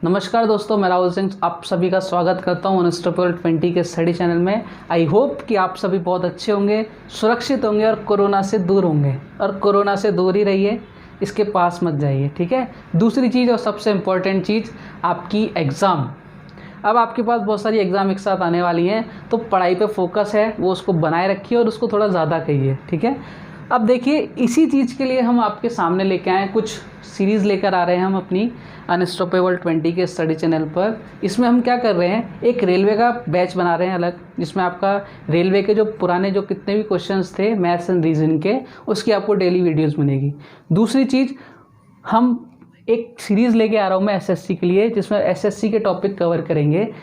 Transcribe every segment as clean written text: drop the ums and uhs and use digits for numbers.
नमस्कार दोस्तों, मैं राहुल सिंह आप सभी का स्वागत करता हूं अनस्टॉपेबल 20 के स्टडी चैनल में। आई होप कि आप सभी बहुत अच्छे होंगे, सुरक्षित होंगे और कोरोना से दूर होंगे। और कोरोना से दूर ही रहिए, इसके पास मत जाइए, ठीक है। दूसरी चीज़ और सबसे इम्पॉर्टेंट चीज़, आपकी एग्ज़ाम। अब आपके पास बहुत सारी एग्ज़ाम एक साथ आने वाली हैं, तो पढ़ाई पे फोकस है वो उसको बनाए रखिए और उसको थोड़ा ज़्यादा कहिए, ठीक है। अब देखिए, इसी चीज़ के लिए हम आपके सामने लेके आए, कुछ सीरीज़ लेकर आ रहे हैं हम अपनी अनस्टॉपेबल 20 के स्टडी चैनल पर। इसमें हम क्या कर रहे हैं, एक रेलवे का बैच बना रहे हैं अलग, जिसमें आपका रेलवे के जो पुराने जो कितने भी क्वेश्चंस थे मैथ्स एंड रीजनिंग के, उसकी आपको डेली वीडियोस मिलेगी। दूसरी चीज़, हम एक सीरीज़ लेके आ रहा हूँ मैं एसएससी के लिए, जिसमें एसएससी के टॉपिक कवर करेंगे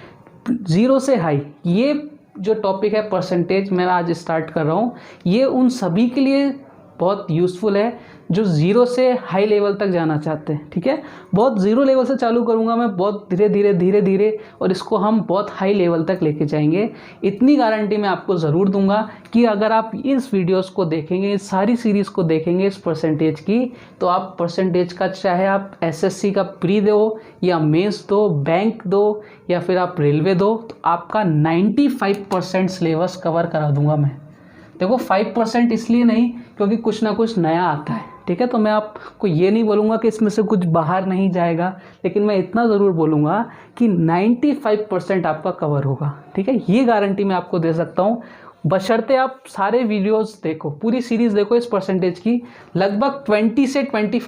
ज़ीरो से हाई। ये जो टॉपिक है परसेंटेज, मैं आज स्टार्ट कर रहा हूँ, ये उन सभी के लिए बहुत यूज़फुल है जो ज़ीरो से हाई लेवल तक जाना चाहते हैं, ठीक है। बहुत ज़ीरो लेवल से चालू करूँगा मैं, बहुत धीरे धीरे और इसको हम बहुत हाई लेवल तक लेके जाएंगे। इतनी गारंटी मैं आपको ज़रूर दूंगा कि अगर आप इस वीडियोस को देखेंगे, इस सारी सीरीज़ को देखेंगे इस परसेंटेज की, तो आप परसेंटेज का, चाहे आप एसएससी का प्री दो या मेंस दो, बैंक दो या फिर आप रेलवे दो, तो आपका 95% सिलेबस कवर करा दूंगा मैं। देखो 5% इसलिए नहीं क्योंकि कुछ ना कुछ नया आता है, ठीक है। तो मैं आपको ये नहीं बोलूँगा कि इसमें से कुछ बाहर नहीं जाएगा, लेकिन मैं इतना ज़रूर बोलूँगा कि 95% आपका कवर होगा, ठीक है। ये गारंटी मैं आपको दे सकता हूँ, बशर्ते आप सारे वीडियोस देखो, पूरी सीरीज़ देखो इस परसेंटेज की। लगभग 20 से 25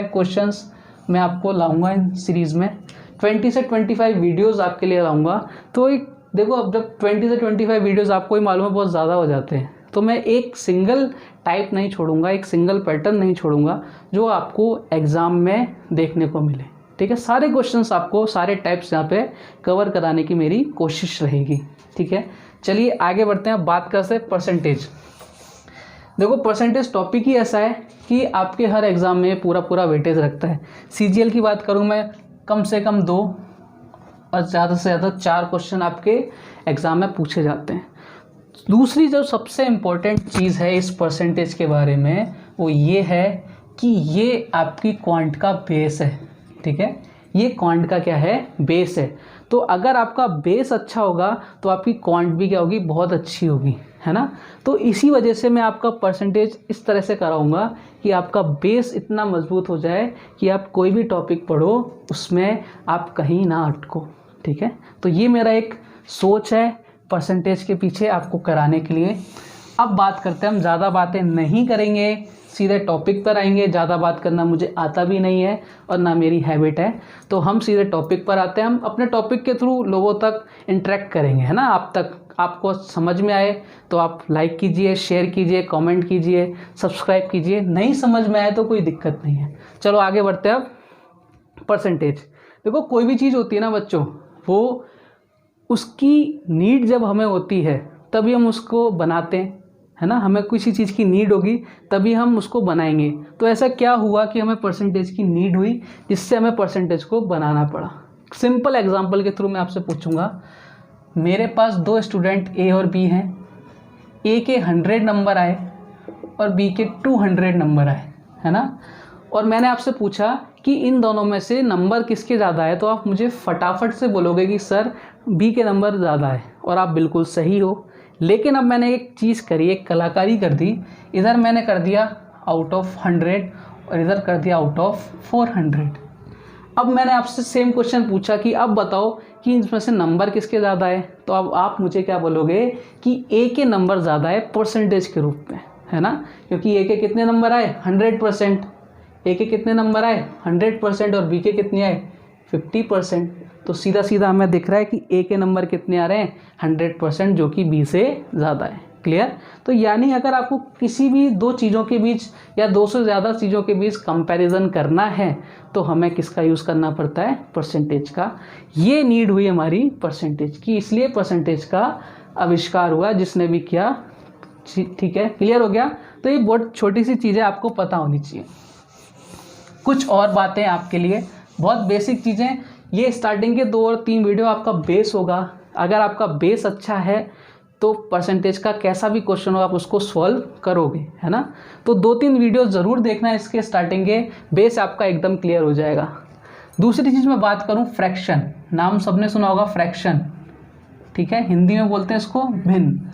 क्वेश्चंस मैं आपको लाऊंगा इन सीरीज़ में, 20 से 25 वीडियोज़ आपके लिए लाऊंगा। तो एक देखो, अब जब 20 से 25 वीडियोज़ आपको ही मालूम है बहुत ज़्यादा हो जाते हैं, तो मैं एक सिंगल टाइप नहीं छोड़ूंगा, एक सिंगल पैटर्न नहीं छोड़ूंगा जो आपको एग्ज़ाम में देखने को मिले, ठीक है। सारे क्वेश्चंस आपको, सारे टाइप्स यहाँ पे कवर कराने की मेरी कोशिश रहेगी, ठीक है। चलिए आगे बढ़ते हैं, बात करते हैं परसेंटेज। देखो, परसेंटेज टॉपिक ही ऐसा है कि आपके हर एग्ज़ाम में पूरा वेटेज रखता है। सीजीएल की बात करूँ मैं, कम से कम 2 और ज़्यादा से ज़्यादा 4 क्वेश्चन आपके एग्ज़ाम में पूछे जाते हैं। दूसरी जो सबसे इम्पोर्टेंट चीज़ है इस परसेंटेज के बारे में, वो ये है कि ये आपकी क्वांट का बेस है, ठीक है। ये क्वांट का क्या है, बेस है। तो अगर आपका बेस अच्छा होगा तो आपकी क्वांट भी क्या होगी, बहुत अच्छी होगी, है ना। तो इसी वजह से मैं आपका परसेंटेज इस तरह से कराऊंगा कि आपका बेस इतना मजबूत हो जाए कि आप कोई भी टॉपिक पढ़ो उसमें आप कहीं ना अटको, ठीक है। तो ये मेरा एक सोच है परसेंटेज के पीछे आपको कराने के लिए। अब बात करते हैं, हम ज़्यादा बातें नहीं करेंगे, सीधे टॉपिक पर आएंगे। ज़्यादा बात करना मुझे आता भी नहीं है और ना मेरी हैबिट है, तो हम सीधे टॉपिक पर आते हैं। हम अपने टॉपिक के थ्रू लोगों तक इंटरेक्ट करेंगे, है ना। आप तक आपको समझ में आए तो आप लाइक कीजिए, शेयर कीजिए, कमेंट कीजिए, सब्सक्राइब कीजिए। नहीं समझ में आए तो कोई दिक्कत नहीं है। चलो आगे बढ़ते हैं। अब परसेंटेज, देखो कोई भी चीज़ होती है ना बच्चों, वो उसकी नीड जब हमें होती है तभी हम उसको बनाते हैं, है ना। हमें किसी चीज़ की नीड होगी तभी हम उसको बनाएंगे। तो ऐसा क्या हुआ कि हमें परसेंटेज की नीड हुई जिससे हमें परसेंटेज को बनाना पड़ा। सिंपल एग्जांपल के थ्रू मैं आपसे पूछूंगा, मेरे पास 2 स्टूडेंट ए और बी हैं। ए के 100 नंबर आए और बी के 200 नंबर आए, है ना। और मैंने आपसे पूछा कि इन दोनों में से नंबर किसके ज़्यादा है, तो आप मुझे फटाफट से बोलोगे कि सर बी के नंबर ज़्यादा है, और आप बिल्कुल सही हो। लेकिन अब मैंने एक चीज़ करी, एक कलाकारी कर दी। इधर मैंने कर दिया आउट ऑफ 100 और इधर कर दिया आउट ऑफ 400। अब मैंने आपसे सेम क्वेश्चन पूछा कि अब बताओ कि इसमें से नंबर किसके ज़्यादा है, तो अब आप मुझे क्या बोलोगे कि ए के नंबर ज़्यादा है परसेंटेज के रूप में, है ना। क्योंकि ए के कितने नंबर आए, 100%। ए के कितने नंबर आए, 100%, और बी के कितने आए, 50%। तो सीधा सीधा हमें दिख रहा है कि ए के नंबर कितने आ रहे हैं, 100%, जो कि बी से ज़्यादा है। क्लियर। तो यानी अगर आपको किसी भी 2 चीज़ों के बीच या 2 से ज़्यादा चीज़ों के बीच कंपैरिजन करना है तो हमें किसका यूज़ करना पड़ता है, परसेंटेज का। ये नीड हुई हमारी परसेंटेज की, इसलिए परसेंटेज का आविष्कार हुआ, जिसने भी किया, ठीक है। क्लियर हो गया। तो ये बहुत छोटी सी चीज़ें आपको पता होनी चाहिए। कुछ और बातें आपके लिए, बहुत बेसिक चीज़ें। ये स्टार्टिंग के 2 और 3 वीडियो आपका बेस होगा। अगर आपका बेस अच्छा है तो परसेंटेज का कैसा भी क्वेश्चन हो आप उसको सॉल्व करोगे, है ना। तो 2-3 वीडियो ज़रूर देखना इसके, स्टार्टिंग के बेस आपका एकदम क्लियर हो जाएगा। दूसरी चीज़ मैं बात करूं फ्रैक्शन, नाम सबने सुना होगा फ्रैक्शन, ठीक है, हिंदी में बोलते हैं इसको भिन्न।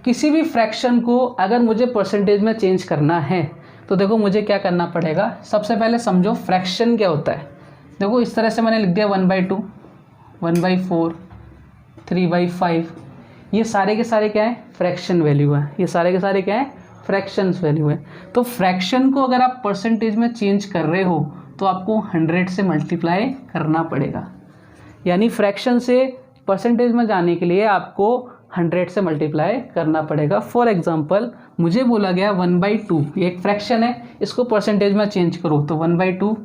किसी भी फ्रैक्शन को अगर मुझे परसेंटेज में चेंज करना है तो देखो मुझे क्या करना पड़ेगा। सबसे पहले समझो फ्रैक्शन क्या होता है। देखो इस तरह से मैंने लिख दिया 1/2, 1/4, 3/5, ये सारे के सारे क्या है, फ्रैक्शन वैल्यू है। ये सारे के सारे क्या है, फ्रैक्शंस वैल्यू है। तो फ्रैक्शन को अगर आप परसेंटेज में चेंज कर रहे हो तो आपको 100 से मल्टीप्लाई करना पड़ेगा। यानी फ्रैक्शन से परसेंटेज में जाने के लिए आपको 100 से मल्टीप्लाई करना पड़ेगा। फॉर एग्जांपल मुझे बोला गया 1/2, ये एक फ्रैक्शन है, इसको परसेंटेज में चेंज करो तो 1/2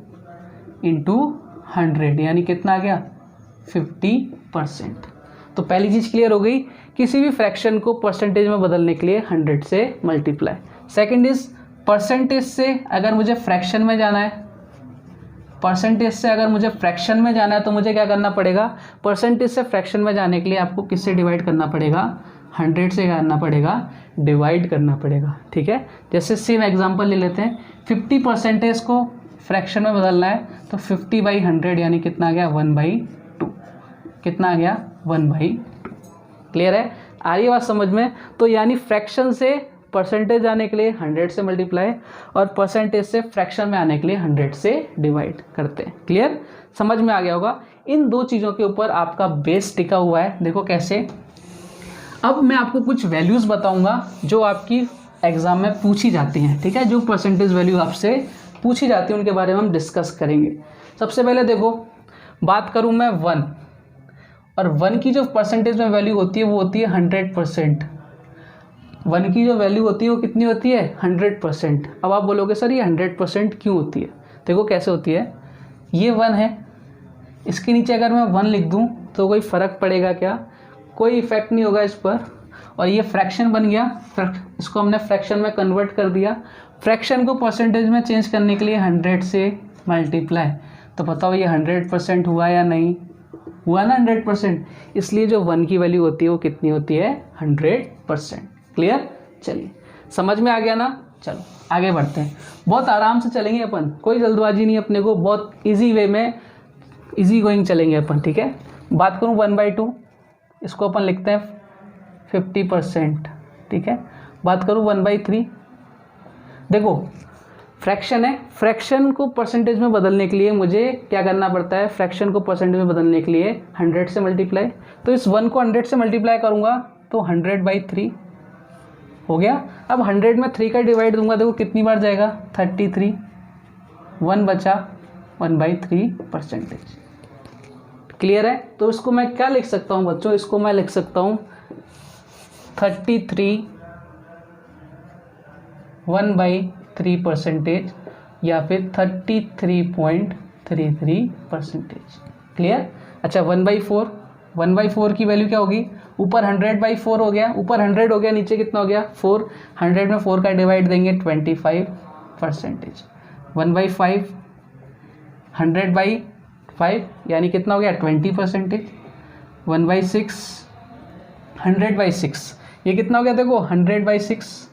इंटू 100 यानी कितना आ गया, 50%। तो पहली चीज़ क्लियर हो गई, किसी भी फ्रैक्शन को परसेंटेज में बदलने के लिए 100 से मल्टीप्लाई। सेकेंड इज परसेंटेज से अगर मुझे फ्रैक्शन में जाना है, परसेंटेज से अगर मुझे फ्रैक्शन में जाना है तो मुझे क्या करना पड़ेगा, परसेंटेज से फ्रैक्शन में जाने के लिए आपको किससे डिवाइड करना पड़ेगा, 100 से करना पड़ेगा, डिवाइड करना पड़ेगा, ठीक है। जैसे सेम एग्जांपल ले लेते हैं, 50% को फ्रैक्शन में बदलना है तो 50/100 यानी कितना आ गया, 1/2, कितना आ गया, 1/2। क्लियर है, आ रही है बात समझ में। तो यानी फ्रैक्शन से परसेंटेज आने के लिए 100 से मल्टीप्लाई और परसेंटेज से फ्रैक्शन में आने के लिए 100 से डिवाइड करते हैं। क्लियर, समझ में आ गया होगा। इन दो चीज़ों के ऊपर आपका बेस टिका हुआ है। देखो कैसे, अब मैं आपको कुछ वैल्यूज़ बताऊंगा जो आपकी एग्जाम में पूछी जाती हैं, ठीक है, जो परसेंटेज वैल्यू आपसे पूछी जाती है उनके बारे में हम डिस्कस करेंगे। सबसे पहले देखो, बात करूँ मैं 1, और 1 की जो परसेंटेज में वैल्यू होती है वो होती है 100%। 1 की जो वैल्यू होती है वो कितनी होती है, 100%। अब आप बोलोगे सर ये 100% क्यों होती है, देखो कैसे होती है। ये 1 है, इसके नीचे अगर मैं 1 लिख दूं तो कोई फ़र्क पड़ेगा क्या, कोई इफेक्ट नहीं होगा इस पर। और ये फ्रैक्शन बन गया, इसको हमने फ्रैक्शन में कन्वर्ट कर दिया। फ्रैक्शन को परसेंटेज में चेंज करने के लिए 100 से मल्टीप्लाई, तो बताओ ये 100% हुआ या नहीं हुआ ना, 100%। इसलिए जो 1 की वैल्यू होती है वो कितनी होती है, 100%। क्लियर, चलिए समझ में आ गया ना। चलो आगे बढ़ते हैं, बहुत आराम से चलेंगे अपन, कोई जल्दबाजी नहीं अपने को, बहुत इजी वे में इजी गोइंग चलेंगे अपन, ठीक है। बात करूँ 1/2, इसको अपन लिखते हैं 50%, ठीक है। बात करूँ 1/3, देखो फ्रैक्शन है, फ्रैक्शन को परसेंटेज में बदलने के लिए मुझे क्या करना पड़ता है, फ्रैक्शन को परसेंटेज में बदलने के लिए 100 से मल्टीप्लाई। तो इस 1 को 100 से मल्टीप्लाई करूँगा तो 100/3 हो गया। अब 100 में 3 का डिवाइड दूंगा, देखो कितनी बार जाएगा, 33, 1 बचा, 1/3%। क्लियर है, तो इसको मैं क्या लिख सकता हूँ बच्चों, इसको मैं लिख सकता हूँ 33 1/3% या फिर 33.33%। क्लियर। अच्छा 1/4 की वैल्यू क्या होगी, ऊपर 100/4 हो गया, ऊपर 100 हो गया, नीचे कितना हो गया 4, 100 में 4 का डिवाइड देंगे 25%। 1/5 100/5 यानी कितना हो गया 20%। 1/6 100/6 ये कितना हो गया, देखो 100/6,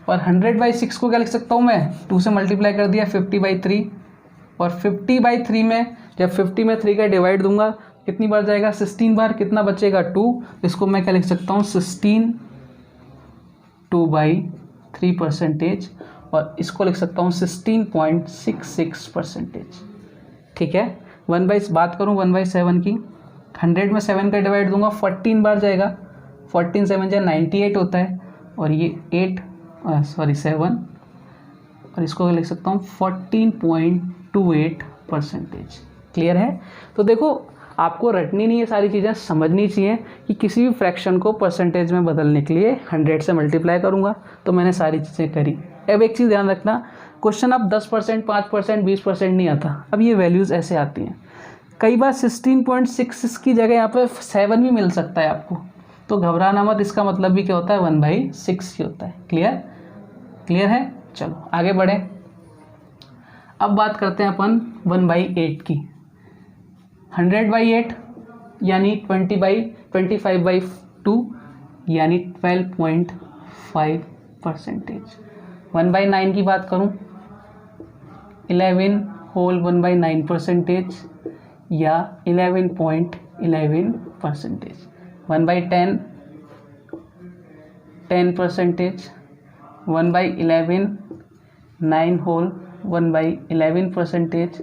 और 100/6 को क्या लिख सकता हूँ मैं, 2 से मल्टीप्लाई कर दिया 50/3, और 50/3 में जब 50 में 3 का डिवाइड दूंगा कितनी बार जाएगा, 16 बार, कितना बचेगा 2, इसको मैं क्या लिख सकता हूँ 16 2/3%, और इसको लिख सकता हूँ 16.66%। ठीक है। बात करूँ 1/7 की, 100 में 7 का डिवाइड दूंगा 14 बार जाएगा, 14 7 या 98 होता है, और ये 7, और इसको लिख सकता हूँ 14.28%। क्लियर है। तो देखो आपको रटनी नहीं है, सारी चीज़ें समझनी चाहिए कि किसी भी फ्रैक्शन को परसेंटेज में बदलने के लिए 100 से मल्टीप्लाई करूँगा, तो मैंने सारी चीज़ें करी। अब एक चीज़ ध्यान रखना, क्वेश्चन अब 10%, 5%, 20% नहीं आता, अब ये वैल्यूज़ ऐसे आती हैं। कई बार 16.66 की जगह यहाँ पे 7 भी मिल सकता है आपको, तो घबराना मत, इसका मतलब भी क्या होता है 1/6 ही होता है। क्लियर है। चलो आगे बढ़े। अब बात करते हैं अपन 1/8 की। 100/8 यानी 25/2 यानी 12.5%। 1/9 की बात करूं 11 होल 1/9% या 11.11%, 1/10 10%, 1/11 9 होल 1/11%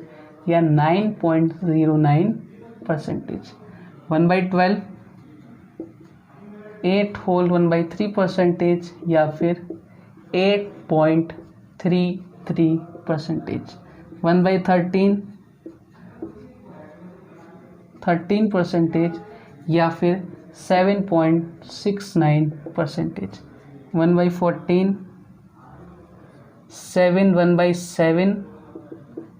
या 9.09%, 1/12 8 होल 1/3% या फिर 8.33%, 1/13 13% या फिर 7.69%, 1/14 7 1/7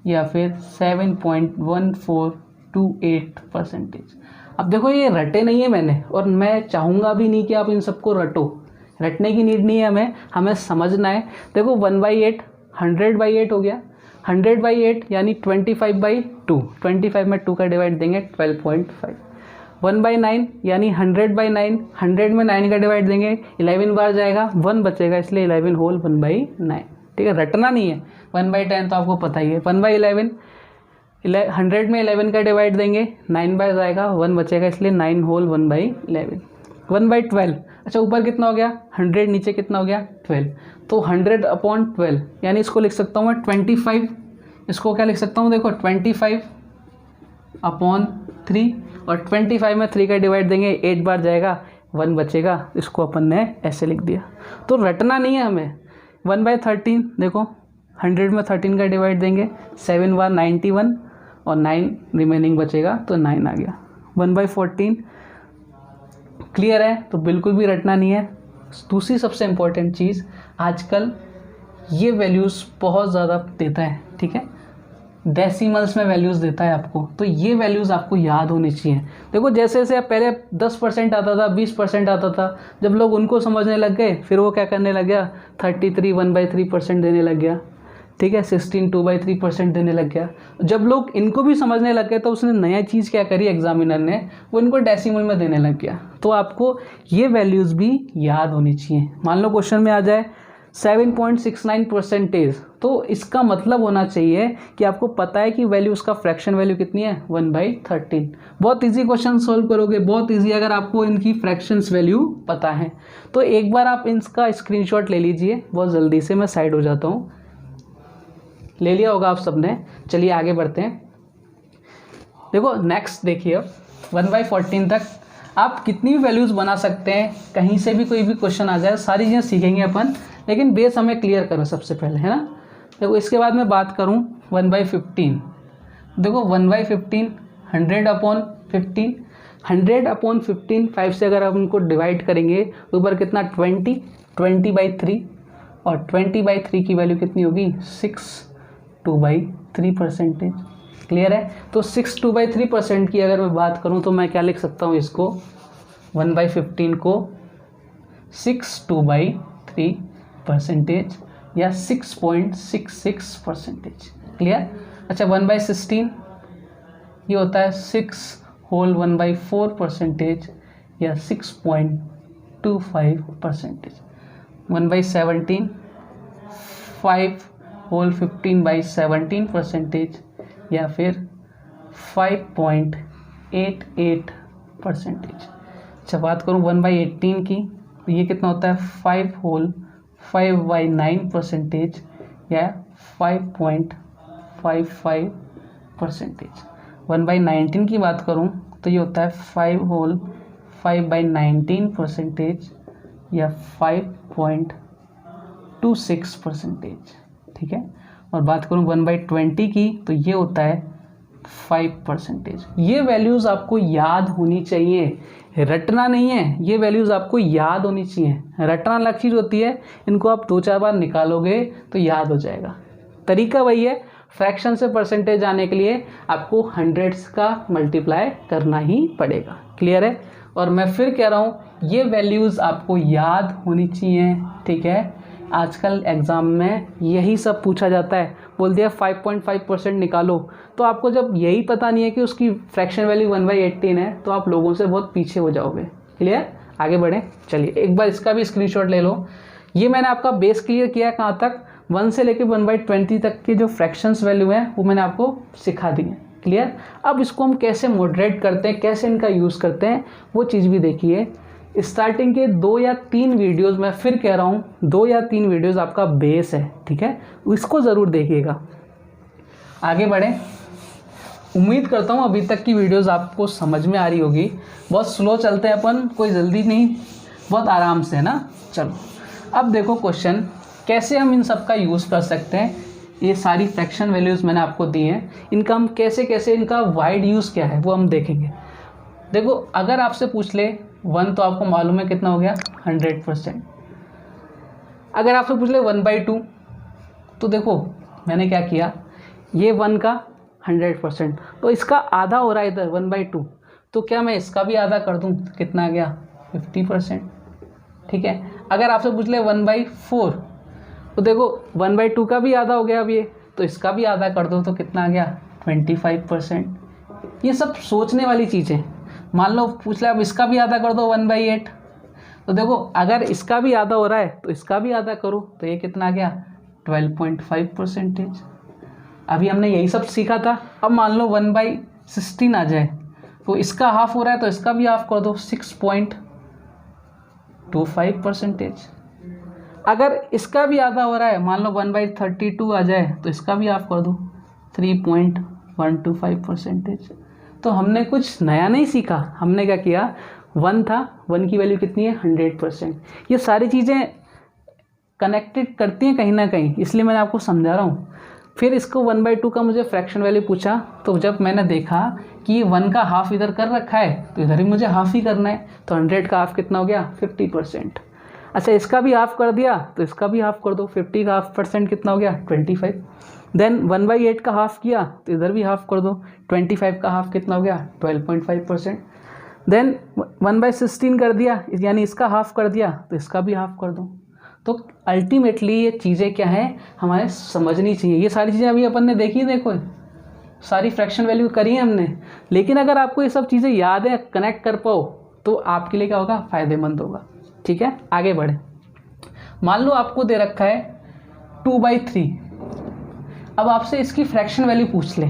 या फिर 7.1428%। अब देखो ये रटे नहीं है मैंने, और मैं चाहूँगा भी नहीं कि आप इन सबको रटो, रटने की नीड नहीं है, हमें समझना है। देखो 1/8 100/8 हो गया, 100/8 यानी 25/2, 25 में 2 का डिवाइड देंगे 12.5, 1/9 यानी 100/9, 100 में 9 का डिवाइड देंगे 11 बार जाएगा, 1 बचेगा, इसलिए 11 होल 1/9। ठीक है, रटना नहीं है। 1/10 तो आपको पता ही है। 1/11 100 में 11 का डिवाइड देंगे 9 बार जाएगा, 1 बचेगा, इसलिए 9 होल 1/11। 1/12, अच्छा ऊपर कितना हो गया 100, नीचे कितना हो गया 12, तो 100/12 यानी इसको लिख सकता हूँ मैं 25, इसको क्या लिख सकता हूँ, देखो 25/3, और 25 में 3 का डिवाइड देंगे 8 बार जाएगा, 1 बचेगा, इसको अपन ने ऐसे लिख दिया। तो रटना नहीं है हमें। 1/13 देखो 100 में 13 का डिवाइड देंगे 7 बार 91 और 9 रिमेनिंग बचेगा, तो 9 आ गया। 1/14 क्लियर है, तो बिल्कुल भी रटना नहीं है। दूसरी सबसे इम्पोर्टेंट चीज़, आजकल ये वैल्यूज़ बहुत ज़्यादा देता है, ठीक है, डेसिमल्स में वैल्यूज़ देता है आपको, तो ये वैल्यूज़ आपको याद होनी चाहिए। देखो जैसे जैसे पहले 10% आता था, 20% आता था, जब लोग उनको समझने लग गए, फिर वो क्या करने लग गया 33 1/3% देने लग गया, ठीक है, 16 2/3% देने लग गया। जब लोग इनको भी समझने लग गए तो उसने नया चीज़ क्या करी, एग्जामिनर ने, वो इनको डेसिमल में देने लग गया। तो आपको ये वैल्यूज़ भी याद होनी चाहिए। मान लो क्वेश्चन में आ जाए 7.69%, तो इसका मतलब होना चाहिए कि आपको पता है कि वैल्यू, उसका फ्रैक्शन वैल्यू कितनी है 1/13। बहुत इजी क्वेश्चन सोल्व करोगे, बहुत इजी, अगर आपको इनकी फ्रैक्शंस वैल्यू पता है। तो एक बार आप इसका स्क्रीनशॉट ले लीजिए, बहुत जल्दी से, मैं साइड हो जाता हूँ। ले लिया होगा आप सबने, चलिए आगे बढ़ते हैं। देखो नेक्स्ट देखिए, अब 1/14 तक आप कितनी भी वैल्यूज़ बना सकते हैं, कहीं से भी कोई भी क्वेश्चन आ जाए, सारी चीज़ें सीखेंगे अपन, लेकिन बेस हमें क्लियर करो सबसे पहले, है ना। देखो इसके बाद मैं बात करूं 1/15, देखो 1/15 100/15, 100/15 5 से अगर आप उनको डिवाइड करेंगे, ऊपर कितना 20, 20/3, और 20/3 की वैल्यू कितनी होगी 6 2/3%। क्लियर है, तो 6 2/3% की अगर मैं बात करूं तो मैं क्या लिख सकता हूं, इसको 1/15 को 6 2/3% या 6.66%। क्लियर। अच्छा 1/16 ये होता है 6 होल 1/4% या 6.25%। 1/17 5 होल 15/17% या फिर 5.88%। अच्छा बात करूँ 1/18 की, तो ये कितना होता है 5 होल 5/9% या 5.55%। 1/19 की बात करूँ तो ये होता है 5 होल 5/19% या 5.26%। ठीक है, और बात करूँ 1/20 की, तो ये होता है 5%। ये वैल्यूज़ आपको याद होनी चाहिए, रटना नहीं है, ये वैल्यूज़ आपको याद होनी चाहिए। रटना अलग चीज़ होती है, इनको आप 2-4 बार निकालोगे तो याद हो जाएगा। तरीका वही है, फ्रैक्शन से परसेंटेज आने के लिए आपको हंड्रेड्स का मल्टीप्लाई करना ही पड़ेगा। क्लियर है, और मैं फिर कह रहा हूँ ये वैल्यूज़ आपको याद होनी चाहिए। ठीक है, आजकल एग्ज़ाम में यही सब पूछा जाता है, बोल दिया 5.5% निकालो, तो आपको जब यही पता नहीं है कि उसकी फ्रैक्शन वैल्यू 1/18 है, तो आप लोगों से बहुत पीछे हो जाओगे। क्लियर, आगे बढ़ें। चलिए एक बार इसका भी स्क्रीनशॉट ले लो। ये मैंने आपका बेस क्लियर किया कहाँ तक, 1 से लेके 1/20 तक के जो फ्रैक्शंस वैल्यू हैं वो मैंने आपको सिखा दी है। क्लियर। अब इसको हम कैसे मॉडरेट करते हैं, कैसे इनका यूज़ करते हैं, वो चीज़ भी देखिए। स्टार्टिंग के 2 या 3 वीडियोज़, मैं फिर कह रहा हूँ 2 या 3 वीडियोज़ आपका बेस है, ठीक है, इसको ज़रूर देखिएगा। आगे बढ़ें। उम्मीद करता हूँ अभी तक की वीडियोज़ आपको समझ में आ रही होगी। बहुत स्लो चलते हैं अपन, कोई जल्दी नहीं, बहुत आराम से, है ना। चलो अब देखो क्वेश्चन, कैसे हम इन सब का यूज़ कर सकते हैं। ये सारी फ्रैक्शन वैल्यूज़ मैंने आपको दी हैं, इनका हम कैसे कैसे, इनका वाइड यूज़ क्या है वो हम देखेंगे। देखो अगर आपसे पूछ ले 1, तो आपको मालूम है कितना हो गया 100%। अगर आपसे पूछ ले 1/2, तो देखो मैंने क्या किया, ये 1 का 100%, तो इसका आधा हो रहा है इधर 1/2, तो क्या मैं इसका भी आधा कर दूं, कितना आ गया 50%, ठीक है। अगर आपसे पूछ ले 1/4, तो देखो 1/2 का भी आधा हो गया अब ये, तो इसका भी आधा कर दो तो कितना आ गया 25%। ये सब सोचने वाली चीज़ें। मान लो पूछ ले अब इसका भी आधा कर दो 1/8, तो देखो अगर इसका भी आधा हो रहा है तो इसका भी आधा करो, तो ये कितना आ गया 12.5%। अभी हमने यही सब सीखा था। अब मान लो 1/16 आ जाए, तो इसका हाफ हो रहा है तो इसका भी हाफ कर दो 6.25%। अगर इसका भी आधा हो रहा है, मान लो 1/32 आ जाए, तो इसका भी हाफ कर दो 3.125%। तो हमने कुछ नया नहीं सीखा, हमने क्या किया, 1 था, 1 की वैल्यू कितनी है 100%। ये सारी चीज़ें कनेक्टेड करती हैं कहीं ना कहीं, इसलिए मैंने आपको समझा रहा हूँ। फिर इसको 1/2 का मुझे फ्रैक्शन वैल्यू पूछा, तो जब मैंने देखा कि ये 1 का हाफ इधर कर रखा है, तो इधर भी मुझे हाफ ही करना है, तो 100 का हाफ कितना हो गया 50%। अच्छा इसका भी हाफ कर दिया, तो इसका भी हाफ कर दो, 50 का हाफ % कितना हो गया 25। देन 1/8 का हाफ किया, तो इधर भी हाफ कर दो, 25 का हाफ कितना हो गया 12.5%। देन 1/16 कर दिया, यानी इसका हाफ कर दिया, तो इसका भी हाफ कर दो। तो अल्टीमेटली ये चीज़ें क्या हैं, हमारे समझनी चाहिए। ये सारी चीज़ें अभी अपन ने देखी, देखो सारी फ्रैक्शन वैल्यू करी है हमने, लेकिन अगर आपको ये सब चीज़ें याद है, कनेक्ट कर पाओ, तो आपके लिए क्या होगा, फ़ायदेमंद होगा। ठीक है, आगे बढ़े। मान लो आपको दे रखा है 2/3, अब आपसे इसकी फ्रैक्शन वैल्यू पूछ ले।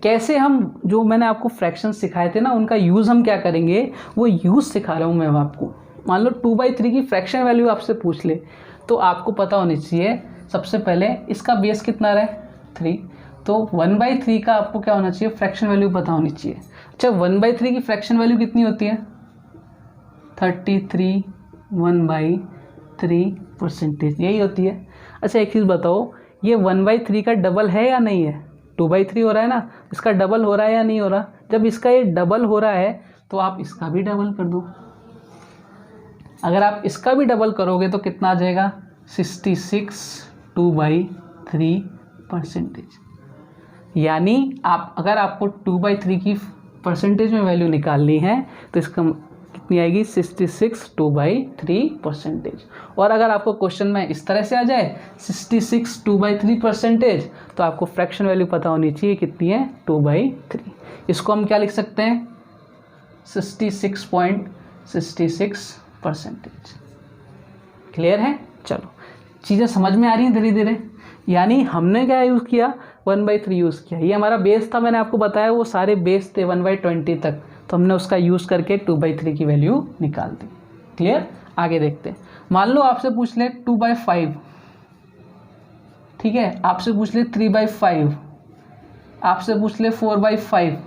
कैसे हम, जो मैंने आपको फ्रैक्शन सिखाए थे ना, उनका यूज़ हम क्या करेंगे, वो यूज़ सिखा रहा हूँ मैं आपको। मान लो 2/3 की फ्रैक्शन वैल्यू आपसे पूछ ले, तो आपको पता होनी चाहिए सबसे पहले इसका बेस कितना रहा है 3, तो 1/3 का आपको क्या होना चाहिए, फ्रैक्शन वैल्यू पता होनी चाहिए। अच्छा 1/3 की फ्रैक्शन वैल्यू कितनी होती है 33 1/3%, यही होती है। अच्छा एक चीज़ बताओ, ये 1/3 का डबल है या नहीं है, 2/3 हो रहा है ना, इसका डबल हो रहा है या नहीं हो रहा। जब इसका ये डबल हो रहा है तो आप इसका भी डबल कर दो। अगर आप इसका भी डबल करोगे तो कितना आ जाएगा 66 2/3%। यानी आप, अगर आपको 2/3 की परसेंटेज में वैल्यू निकालनी है तो इसका कितनी आएगी 66 2/3%। और अगर आपको क्वेश्चन में इस तरह से आ जाए 66 2/3%, तो आपको फ्रैक्शन वैल्यू पता होनी चाहिए कितनी है 2/3। इसको हम क्या लिख सकते हैं 66.66%। क्लियर है। चलो चीज़ें समझ में आ रही हैं धीरे धीरे। यानी हमने क्या यूज़ किया 1/3 यूज़ किया, ये हमारा बेस था, मैंने आपको बताया वो सारे बेस थे 1/20 तक, तो हमने उसका यूज़ करके 2/3 की वैल्यू निकाल दी। क्लियर, आगे देखते हैं। मान लो आपसे पूछ ले 2/5, ठीक है, आपसे पूछ ले 3/5, आपसे पूछ ले 4/5,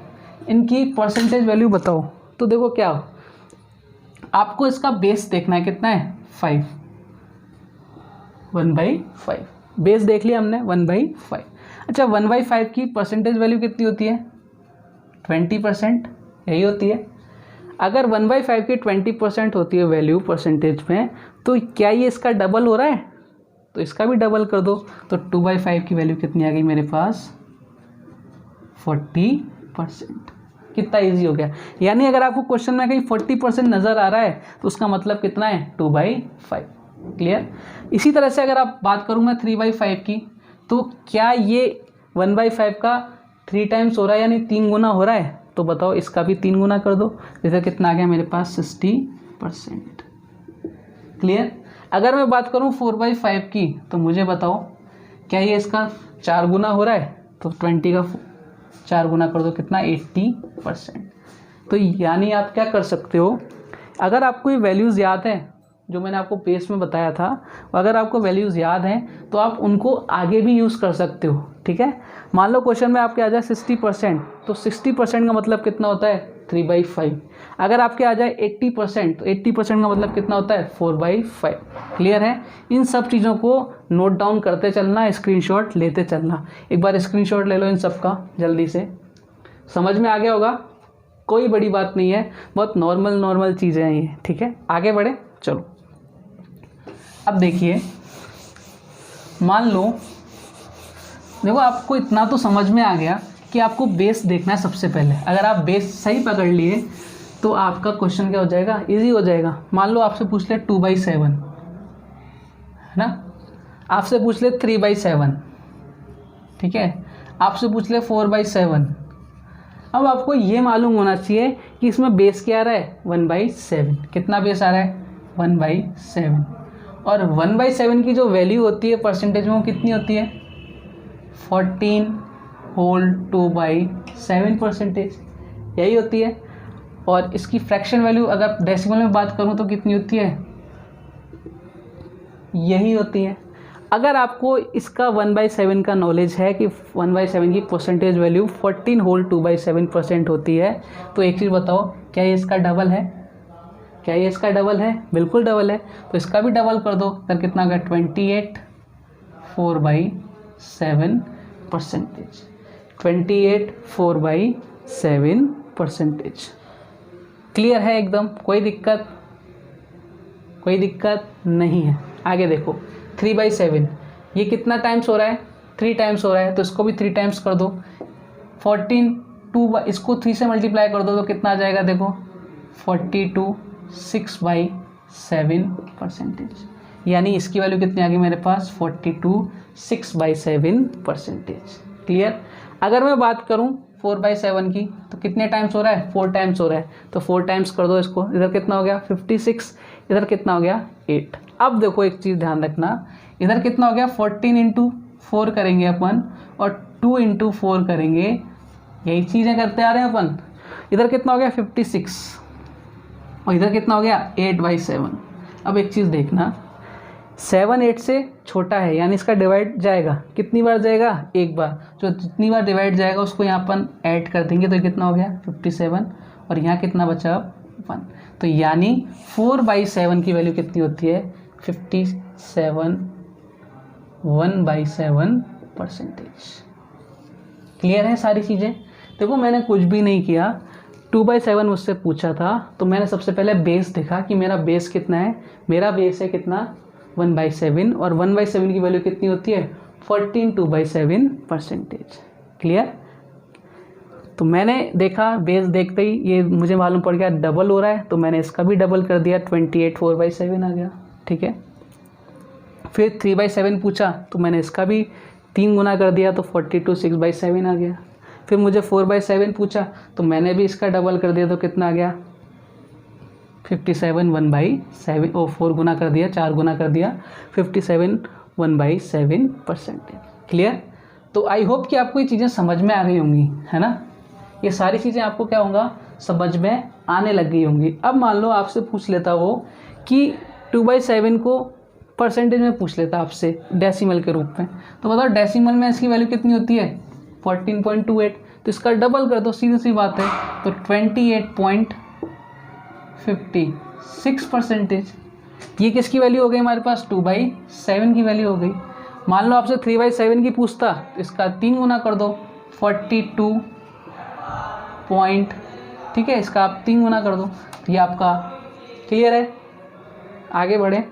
इनकी परसेंटेज वैल्यू बताओ। तो देखो क्या हो, आपको इसका बेस देखना है कितना है 5, 1/5 बेस देख लिया हमने 1/5। अच्छा 1/5 की परसेंटेज वैल्यू कितनी होती है 20%, यही होती है। अगर 1/5 की 20% होती है वैल्यू परसेंटेज में, तो क्या ये इसका डबल हो रहा है, तो इसका भी डबल कर दो। तो 2/5 की वैल्यू कितनी आ गई मेरे पास 40%। कितना इजी हो गया। यानी अगर आपको क्वेश्चन में कहीं 40% नज़र आ रहा है तो उसका मतलब कितना है 2/5। क्लियर। इसी तरह से अगर आप बात करूँगा 3/5 की, तो क्या ये 1/5 का 3 टाइम्स हो रहा है, यानी 3 गुना हो रहा है, तो बताओ इसका भी 3 गुना कर दो। जैसे कितना आ गया मेरे पास 60%। क्लियर। अगर मैं बात करूँ 4/5 की, तो मुझे बताओ क्या ये इसका 4 गुना हो रहा है? तो 20 का 4 गुना कर दो, कितना? 80%। तो यानी आप क्या कर सकते हो, अगर आपको ये वैल्यूज़ याद है जो मैंने आपको बेस में बताया था, अगर आपको वैल्यूज़ याद हैं तो आप उनको आगे भी यूज़ कर सकते हो, ठीक है। मान लो क्वेश्चन में आपके आ जाए 60%, तो 60% का मतलब कितना होता है? 3/5। अगर आपके आ जाए 80%, तो 80% का मतलब कितना होता है? 4/5। क्लियर है? इन सब चीज़ों को नोट डाउन करते चलना, स्क्रीनशॉट लेते चलना। एक बार स्क्रीनशॉट ले लो इन सब का जल्दी से। समझ में आ गया होगा? कोई बड़ी बात नहीं है, बहुत नॉर्मल चीज़ें हैं ये, ठीक है। आगे बढ़े, चलो। अब देखिए, मान लो, देखो आपको इतना तो समझ में आ गया कि आपको बेस देखना है सबसे पहले। अगर आप बेस सही पकड़ लिए तो आपका क्वेश्चन क्या हो जाएगा? इजी हो जाएगा। मान लो आपसे पूछ ले 2/7, है ना, आपसे पूछ ले 3/7, ठीक है, आपसे पूछ ले 4/7। अब आपको ये मालूम होना चाहिए कि इसमें बेस क्या आ रहा है? 1/7। कितना बेस आ रहा है? 1/7। और 1/7 की जो वैल्यू होती है परसेंटेज में, वो कितनी होती है? 14 होल 2/7%, यही होती है। और इसकी फ्रैक्शन वैल्यू अगर डेसिमल में बात करूं तो कितनी होती है? यही होती है। अगर आपको इसका 1/7 का नॉलेज है कि 1/7 की परसेंटेज वैल्यू 14 होल 2/7% होती है, तो एक चीज़ बताओ, क्या ये इसका डबल है? क्या ये इसका डबल है? बिल्कुल डबल है। तो इसका भी डबल कर दो, फिर कितना होगा? 28 4/7%। 28 4/7%। क्लियर है एकदम? कोई दिक्कत? कोई दिक्कत नहीं है। आगे देखो, 3/7 ये कितना टाइम्स हो रहा है? 3 टाइम्स हो रहा है, तो इसको भी 3 टाइम्स कर दो। 14 2 इसको 3 से मल्टीप्लाई कर दो तो कितना आ जाएगा? देखो 42 6/7%। यानी इसकी वैल्यू कितनी आ गई मेरे पास? 42 6/7%। क्लियर? अगर मैं बात करूं 4/7 की, तो कितने टाइम्स हो रहा है? 4 टाइम्स हो रहा है, तो 4 टाइम्स कर दो इसको। इधर कितना हो गया? 56। इधर कितना हो गया? 8। अब देखो एक चीज़ ध्यान रखना, इधर कितना हो गया? 14 × 4 करेंगे अपन, और 2 × 4 करेंगे, यही चीज़ें करते आ रहे हैं अपन। इधर कितना हो गया? 56, और इधर कितना हो गया? 8/7। अब एक चीज़ देखना, 7 8 से छोटा है, यानी इसका डिवाइड जाएगा। कितनी बार जाएगा? एक बार। जो जितनी बार डिवाइड जाएगा उसको यहाँ अपन ऐड कर देंगे, तो कितना हो गया? 57, और यहाँ कितना बचा? 1। तो यानी 4/7 की वैल्यू कितनी होती है? 57 1/7%। क्लियर है सारी चीज़ें? देखो मैंने कुछ भी नहीं किया, 2/7 मुझसे पूछा था, तो मैंने सबसे पहले बेस देखा कि मेरा बेस कितना है। मेरा बेस है कितना? 1/7, और 1/7 की वैल्यू कितनी होती है? 14 2/7%। क्लियर? तो मैंने देखा, बेस देखते ही ये मुझे मालूम पड़ गया डबल हो रहा है, तो मैंने इसका भी डबल कर दिया, 28 4/7 आ गया, ठीक है। फिर 3/7 पूछा, तो मैंने इसका भी 3 गुना कर दिया, तो 42 6/7 आ गया। फिर मुझे 4/7 पूछा, तो मैंने भी इसका डबल कर दिया, तो कितना आ गया? 57 1/7, और 4 गुना कर दिया, 4 गुना कर दिया, 57 1/7%। क्लियर? तो आई होप कि आपको ये चीज़ें समझ में आ गई होंगी, है ना। ये सारी चीज़ें आपको क्या होगा? समझ में आने लग गई होंगी। अब मान लो आपसे पूछ लेता वो कि 2/7 को परसेंटेज में पूछ लेता आपसे डेसिमल के रूप में, तो बताओ डेसिमल में इसकी वैल्यू कितनी होती है? 14.28। तो इसका डबल कर दो, सीधी सी बात है, तो 28.56%। ये किसकी वैल्यू हो गई हमारे पास? 2/7 की वैल्यू हो गई। मान लो आपसे 3/7 की पूछता, तो इसका 3 गुना कर दो, 42 पॉइंट, ठीक है, इसका आप 3 गुना कर दो, तो ये आपका क्लियर है। आगे बढ़े।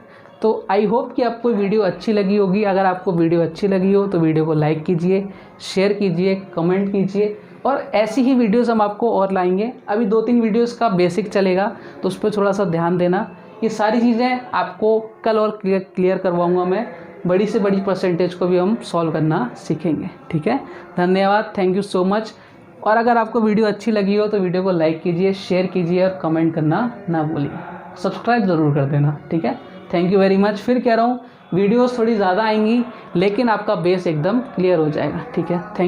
तो आई होप कि आपको वीडियो अच्छी लगी होगी। अगर आपको वीडियो अच्छी लगी हो तो वीडियो को लाइक कीजिए, शेयर कीजिए, कमेंट कीजिए, और ऐसी ही वीडियोस हम आपको और लाएंगे। अभी 2-3 वीडियोस का बेसिक चलेगा, तो उस पर थोड़ा सा ध्यान देना। ये सारी चीज़ें आपको कल और क्लियर करवाऊँगा मैं। बड़ी से बड़ी परसेंटेज को भी हम सॉल्व करना सीखेंगे, ठीक है। धन्यवाद, थैंक यू सो मच। और अगर आपको वीडियो अच्छी लगी हो तो वीडियो को लाइक कीजिए, शेयर कीजिए, और कमेंट करना ना भूलिए। सब्सक्राइब ज़रूर कर देना, ठीक है। Thank you very much. फिर कह रहा हूँ, वीडियोस थोड़ी ज़्यादा आएंगी, लेकिन आपका बेस एकदम क्लियर हो जाएगा। ठीक है, थैंक